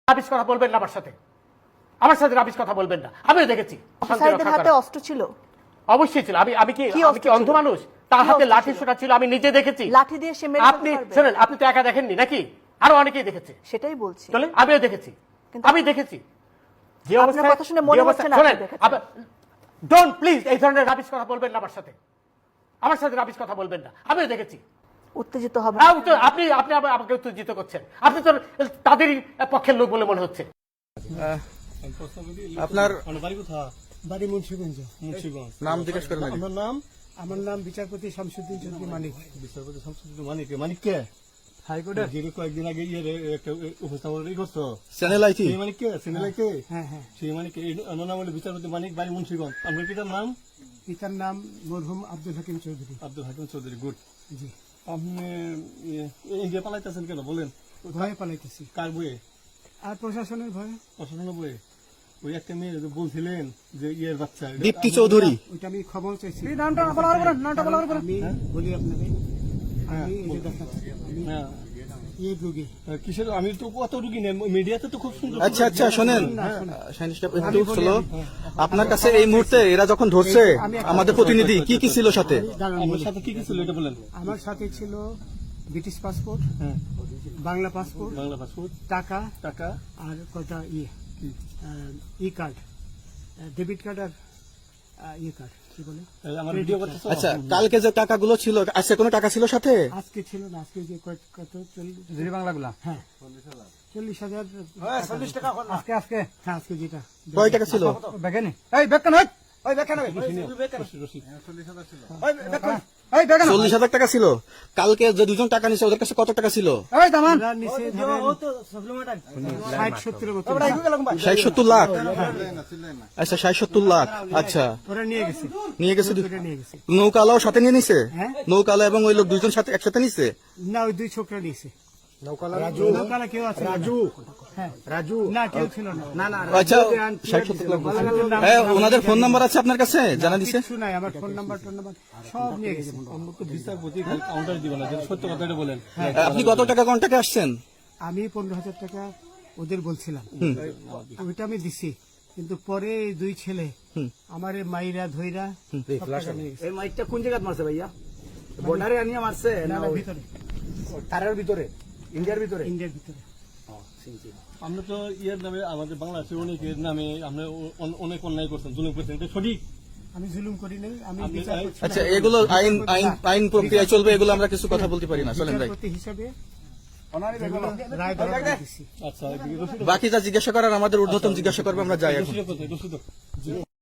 Rubbish কথা বলবেন না আমার সাথে রাবিশ কথা বলবেন না। আমিও দেখেছি অফিসারদের হাতে অস্ত্র ছিল, অবশ্যই ছিল। আমি কি অন্ধ মানুষ? তার হাতে লাঠি সোটা ছিল, আমি নিজে দেখেছি। লাঠি দিয়ে সে মেরে আপনি শুনেন, আপনি তো একা দেখেননি নাকি, আরো অনেকেই দেখেছে। সেটাই বলছি, চলে আমিও দেখেছি, আমি দেখেছি যে আপনার কথা শুনে মনে হচ্ছে না আপনি দেখেছেন। ডোন্ট প্লিজ এই ধরনের রাবিশ কথা বলবেন না আমার সাথে রাবিশ কথা বলবেন না। আমিও দেখেছি। উত্তেজিত হবে আপনি আমাকে উত্তেজিত করছেন। আপনি তো তাদেরই পক্ষের লোক বলে মনে হচ্ছে। আপনার বাড়ি কোথায়? বাড়ি মুন্সিগঞ্জ। নাম জিজ্ঞেস করেন। আমার নাম বিচারপতি শামসুদ্দিন চৌধুরী মানিক। বিচারপতি শামসুদ্দিন মানিক। মানিক কে? হাইকোর্টের যে কয়েকদিন আগে একটা উপস্থাপন করছো চ্যানেল আইটি। সেই মানিক কে? চ্যানেল আইতে? হ্যাঁ হ্যাঁ, সেই মানিক। আমার নাম হলো বিচারপতি মানিক, বাড়ি মুন্সিগঞ্জ। আপনার পিতার নাম? পিতার নাম মরহুম আব্দুল হাকিম চৌধুরী। আব্দুল হাকিম চৌধুরী, গুড। জি। আপনি ইন্ডিয়া পালাইতেছেন কেন বলেন? ভয়ে পালাইতেছি। কার বয়ে? আর প্রশাসনের ভয়ে। প্রশাসনের বয়ে? ওই একটা মেয়ে বলছিলেন যে ইয়ের বাচ্চা দীপ্তি চৌধুরী, ওইটা আমি খবর চাইছি। নামটা বলার পরে আমি বলি আপনাকে, আমি এই যে দেখাচ্ছি আমি এই রোগী কিসের, আমি তো কত রোগী নেই মিডিয়াতে তো খুব সুন্দর। আচ্ছা আচ্ছা শোনেন, একটু স্লো। আপনার কাছে এই মুহূর্তে এরা যখন ধরছে আমাদের প্রতিনিধি, কি কি ছিল সাথে? আমার সাথে কি কি ছিল এটা বলেন। আমার সাথে ছিল ব্রিটিশ পাসপোর্ট, বাংলা পাসপোর্ট, টাকা আর কয়টা ই কার্ড, ডেবিট কার্ড আর ই কার্ড, কি বলে আমার ভিডিও করতে। আচ্ছা, কালকে যে টাকাগুলো ছিল, আজকে কোনো টাকা ছিল সাথে? আজকে ছিল না, আজকে যে কত 40 বাংলাগুলা, হ্যাঁ 40,000 টাকা আজকে হ্যাঁ, আজকে যেটা কয় টাকা ছিল? বেকেনি এই বেকেন হয় ওই বেকেন ওই 40,000 টাকা ছিল। কালকে যে দুজন টাকা নিছে ওদের কাছে কত টাকা ছিল? এই দামান নিচে 60-70 লাখ। আচ্ছা 60-70 লাখ। আচ্ছা ওরা নিয়ে গেছে নৌকালাও সাথে নিয়ে নিছে? নৌকালা এবং ওই লোক দুইজন সাথে একসাথে নিছে? না, ওই দুই ছোকরা নিয়েছে। নৌকালা কেউ আছে? রাজু না, কেউ ছিল না। আচ্ছা 60-70 লাখ। হ্যাঁ, ওনাদের ফোন নাম্বার আছে আপনার কাছে? জানা দিছে? কিছু নাই, আমার ফোন নাম্বার সব নিয়ে গেছে। বিচারপতি কাউন্টার দিবেন না, সত্য কথাটা বলেন। আপনি কত টাকা কন্টাক্টে আসছেন? আমি 15,000 টাকা ওদের বলছিলাম, ওইটা আমি দিছি। কিন্তু পরে এই দুই ছেলে আমার মাইরা ধইরা এই মাইকটা কোন জায়গায় মারছে ভাইয়া? বর্ডারে আনিয়ে মারছে না ভিতরে, তারের ভিতরে, ইন্ডিয়ার ভিতরে? ইন্ডিয়ার ভিতরে। আমরা তো ইয়ের নামে, আমাদের বাংলাদেশের অনেকের নামে আমরা অনেক অন্যায় করছেন, জুলুম করছেন, এটা সঠিক? আমি জুলুম করি নাই, আমি বিচার করছি। আচ্ছা, এগুলো আইন প্রক্রিয়া চলবে, এগুলো আমরা কিছু কথা বলতে পারি না। চলেন ভাই, বিচারপতি হিসাবে রায় দেওয়া দিছি। আচ্ছা, বাকি যা জিজ্ঞাসা করার আমাদের ঊর্ধ্বতন জিজ্ঞাসা করবে, আমরা যাই এখন। রসিদ